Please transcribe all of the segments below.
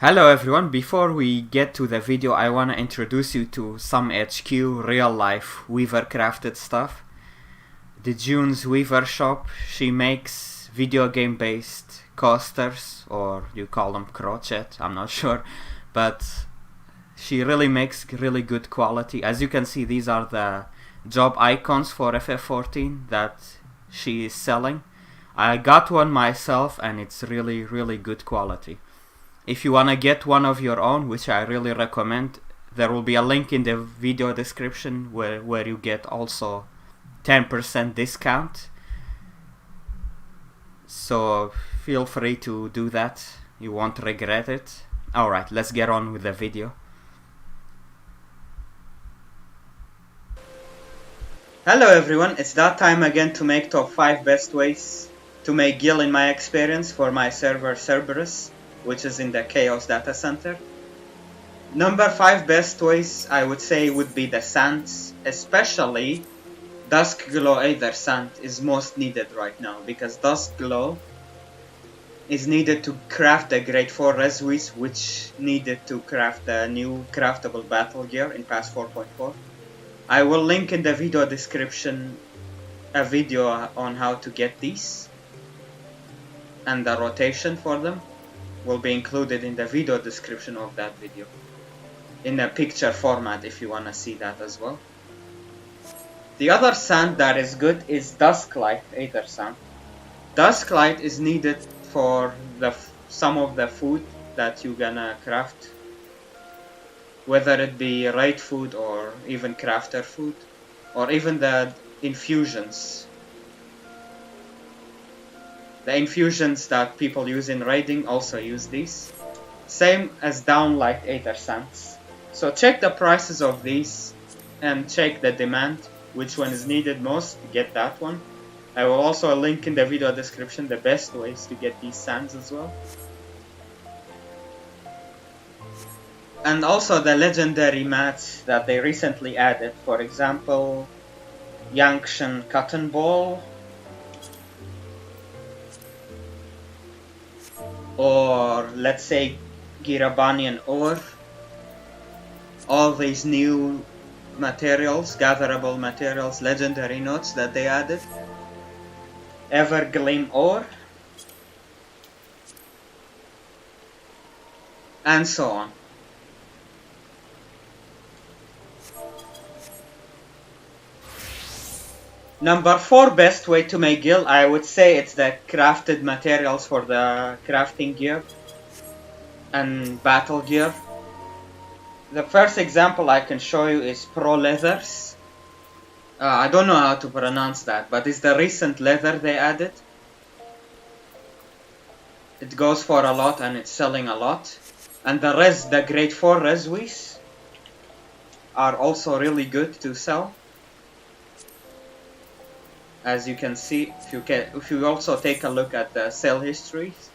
Hello everyone, before we get to the video I want to introduce you to some HQ real life Weaver crafted stuff. The June's Weaver shop, she makes video game based coasters, or you call them crochet, I'm not sure, but she really makes really good quality. As you can see, these are the job icons for FF14 that she is selling. I got one myself and it's really good quality. If you want to get one of your own, which I really recommend, there will be a link in the video description where you get also 10% discount. So feel free to do that, you won't regret it. Alright, let's get on with the video. Hello everyone, it's that time again to make top 5 best ways to make gil in my experience for my server Cerberus, which is in the Chaos data center. Number 5 best ways I would say would be the sands, especially Dusk Glow Aether Sand is most needed right now, because Dusk Glow is needed to craft the Grade 4 Reswees, which needed to craft the new craftable battle gear in patch 4.4. I will link in the video description a video on how to get these, and the rotation for them will be included in the video description of that video, in a picture format if you want to see that as well. The other sand that is good is Dusklight Aether Sand. Dusklight is needed for some of the food that you're gonna craft, whether it be raid food or even crafter food, or even the infusions. The infusions that people use in raiding also use these. Same as Downlight Aether Sands. So check the prices of these and check the demand, which one is needed most, get that one. I will also link in the video description the best ways to get these sands as well. And also the legendary mats that they recently added, for example, Yangshan Cotton Ball, or let's say Girabanian Ore. All these new materials, gatherable materials, legendary notes that they added. Evergleam Ore, and so on. Number 4 best way to make gil, I would say it's the crafted materials for the crafting gear and battle gear. The first example I can show you is Pro Leathers. I don't know how to pronounce that, but it's the recent leather they added. It goes for a lot and it's selling a lot. And the Grade 4 Reswees are also really good to sell. As you can see, if you also take a look at the sale histories.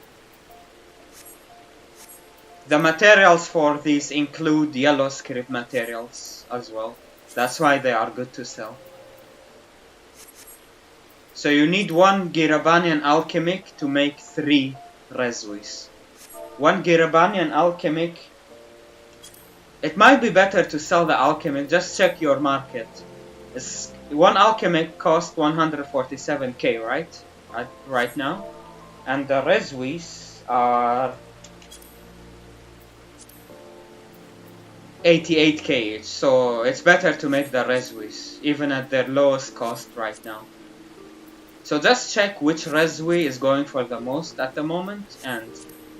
The materials for these include yellow script materials as well. That's why they are good to sell. So you need 1 Girabanian Alchemic to make 3 Reswees. 1 Girabanian Alchemic. It might be better to sell the Alchemic, just check your market. 1 Alchemic costs 147k, right now, and the Reswees are 88k each, so it's better to make the Reswees, even at their lowest cost right now. So just check which Reswee is going for the most at the moment and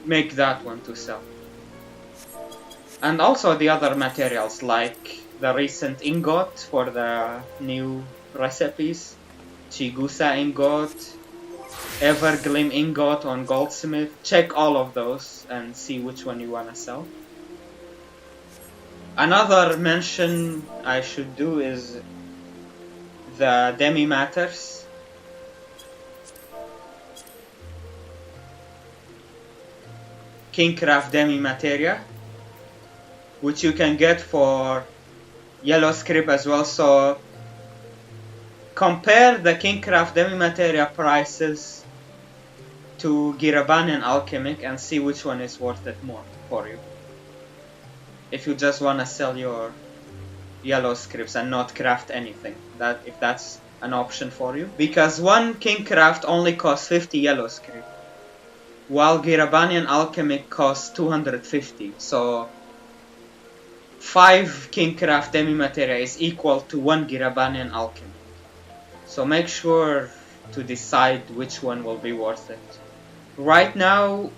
make that one to sell. And also the other materials like the recent ingot for the new recipes, Chigusa ingot, Evergleam ingot on Goldsmith. Check all of those and see which one you want to sell. Another mention I should do is the Demi Matters. Kingcraft Demi Materia, which you can get for yellow script as well. So compare the Kingcraft Demi Materia prices to Giraban and Alchemic and see which one is worth it more for you. If you just want to sell your yellow scripts and not craft anything, if that's an option for you. Because one Kingcraft only costs 50 yellow script, while Girabanian Alchemic costs 250. So 5 Kingcraft demi-materia is equal to 1 Girabanian Alchemic. So make sure to decide which one will be worth it. Right now,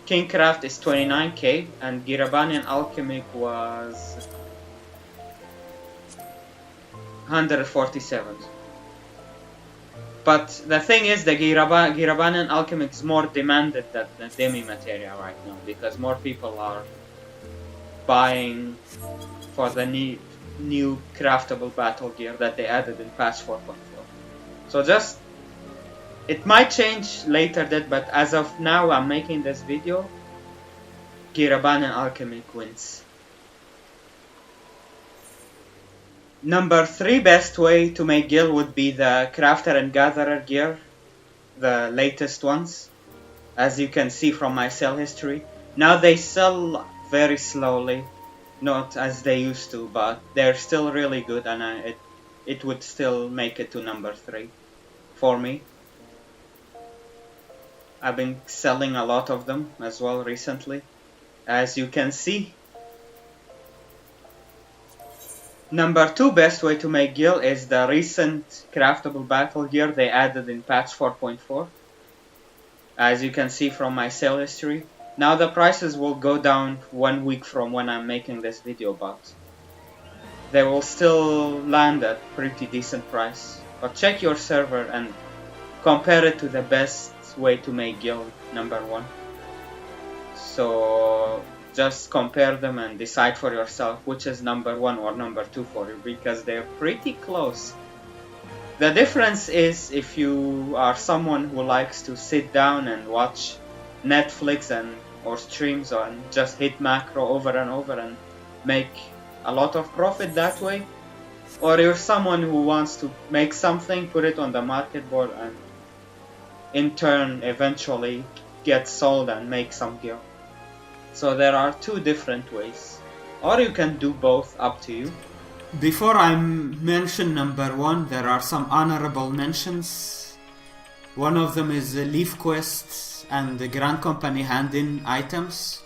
Kingcraft is 29k and Girabanian Alchemic was 147. But the thing is, the Girabanian Alchemic is more demanded than the demi-materia right now, because more people are buying for the new craftable battle gear that they added in patch 4.4. So it might change later but as of now I'm making this video, Girabanian Alchemic wins. Number 3 best way to make guild would be the Crafter and Gatherer gear, the latest ones, as you can see from my sell history. Now they sell very slowly, not as they used to, but they're still really good, and it would still make it to number 3 for me. I've been selling a lot of them as well recently, as you can see. Number 2 best way to make guild is the recent craftable battle gear they added in patch 4.4. As you can see from my sale history. Now the prices will go down 1 week from when I'm making this video, but they will still land at pretty decent price. But check your server and compare it to the best way to make guild number 1. So just compare them and decide for yourself which is number 1 or number 2 for you, because they're pretty close. The difference is if you are someone who likes to sit down and watch Netflix or streams and just hit macro over and over and make a lot of profit that way, or you're someone who wants to make something, put it on the market board, and in turn eventually get sold and make some gear. So there are 2 different ways, or you can do both, up to you. Before I mention number 1, there are some honorable mentions. One of them is the Leaf Quests and the Grand Company hand-in items.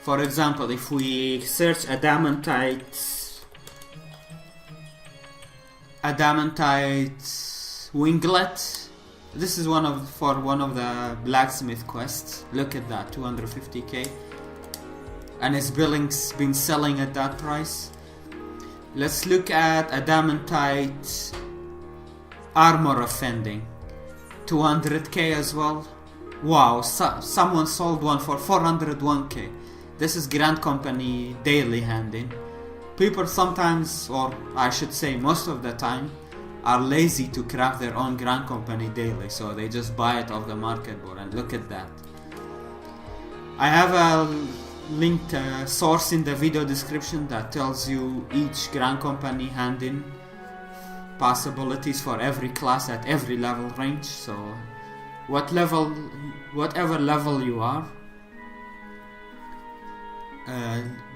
For example, if we search Adamantite Winglet, this is for one of the blacksmith quests. Look at that, 250k, and it's been selling at that price. Let's look at Adamantite Armor Offending, 200k as well. Wow, someone sold one for 401k. This is Grand Company daily hand-in. People sometimes, or I should say most of the time, are lazy to craft their own Grand Company daily, so they just buy it off the market board, and look at that. I have a linked source in the video description that tells you each Grand Company hand-in possibilities for every class at every level range. So whatever level you are,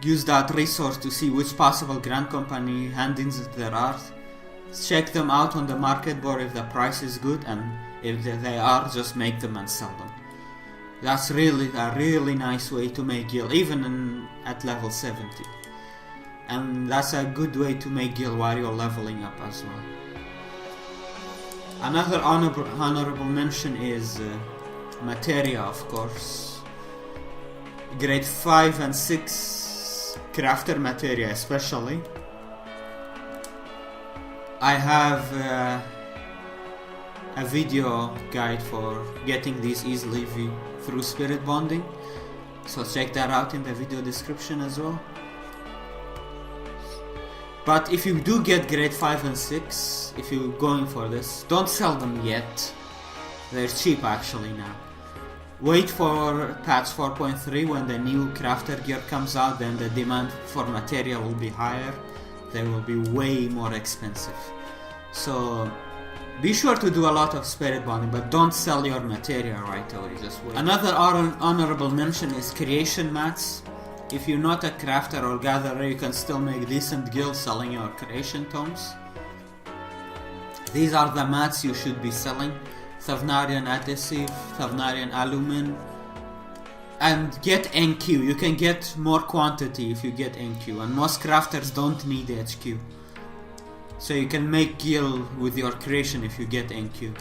use that resource to see which possible Grand Company hand-ins there are. Check them out on the market board if the price is good, and if they are, just make them and sell them. That's really a really nice way to make guild, even at level 70. And that's a good way to make guild while you're leveling up as well. Another honorable mention is materia, of course. Grade 5 and 6 crafter materia especially. I have a video guide for getting these easily through spirit bonding, so check that out in the video description as well. But if you do get grade 5 and 6, if you're going for this, don't sell them yet. They're cheap actually now. Wait for patch 4.3 when the new crafter gear comes out, then the demand for material will be higher. They will be way more expensive. So Be sure to do a lot of spirit bonding, but don't sell your material right away, just wait. Another honorable mention is creation mats. If you're not a crafter or gatherer, you can still make decent gil selling your creation tomes. These are the mats you should be selling. Thavnarian adhesive, Thavnarian alumin, and get NQ. You can get more quantity if you get NQ, and most crafters don't need HQ. So you can make gil with your creation if you get NQ.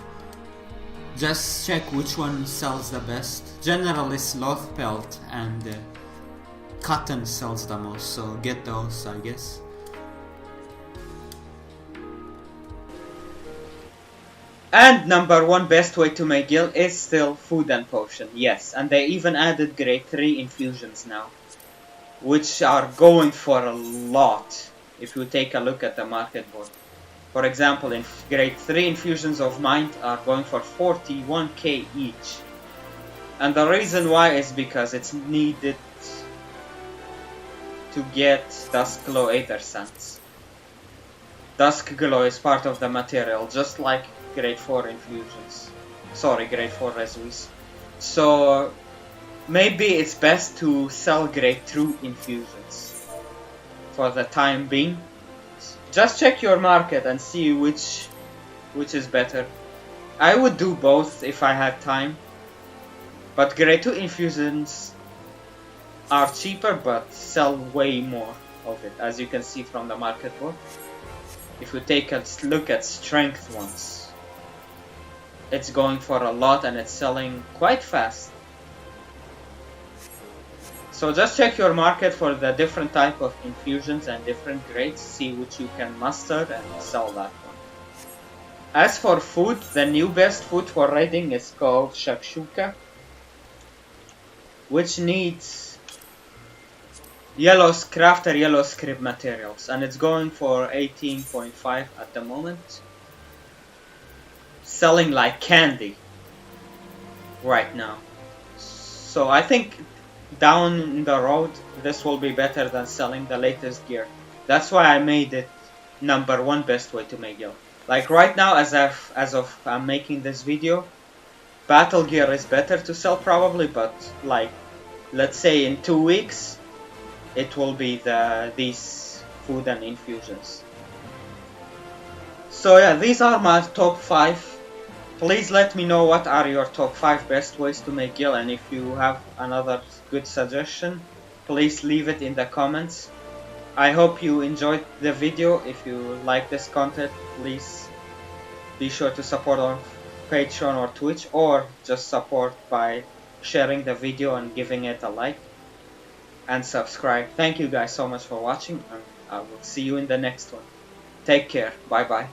Just check which one sells the best. Generally sloth pelt and cotton sells the most, so get those, I guess. And number one best way to make gil is still food and potion, yes. And they even added grade 3 infusions now, which are going for a lot if you take a look at the market board. For example, in grade 3 infusions of mind are going for 41k each. And the reason why is because it's needed to get Dusk Glow Aether Scents. Dusk Glow is part of the material, just like grade 4 infusions. Sorry, grade 4 resues. So maybe it's best to sell grade 2 infusions for the time being. Just check your market and see which is better. I would do both if I had time, but grade 2 infusions are cheaper but sell way more of it, as you can see from the market board. If you take a look at strength ones, it's going for a lot and it's selling quite fast. So just check your market for the different type of infusions and different grades, see which you can master and sell that one. As for food, the new best food for raiding is called shakshuka, which needs crafter yellow script materials, and it's going for 18.5 at the moment. Selling like candy right now. So I think down the road this will be better than selling the latest gear. That's why I made it number one best way to make gil. Like right now, as of I'm making this video, battle gear is better to sell probably, but like let's say in 2 weeks it will be these food and infusions. So yeah, these are my top 5. Please let me know what are your top 5 best ways to make gil, and if you have another good suggestion, please leave it in the comments. I hope you enjoyed the video. If you like this content, please be sure to support on Patreon or Twitch, or just support by sharing the video and giving it a like and subscribe. Thank you guys so much for watching, and I will see you in the next one. Take care. Bye bye.